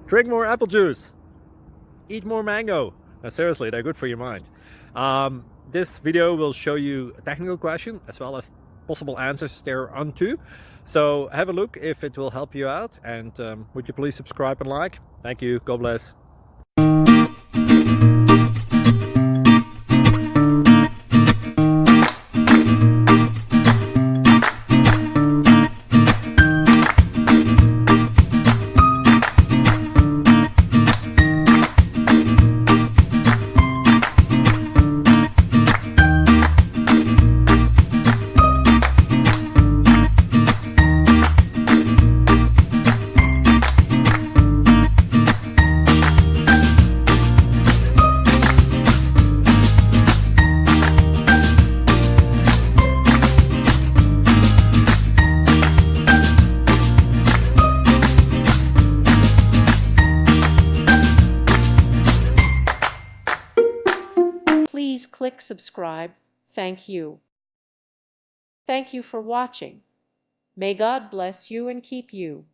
Drink more apple juice. Eat more mango. No, seriously, they're good for your mind. This video will show you a technical question as well as possible answers thereunto. So have a look if it will help you out, and would you please subscribe and like? Thank you. God bless. Please click subscribe. Thank you. Thank you for watching. May God bless you and keep you.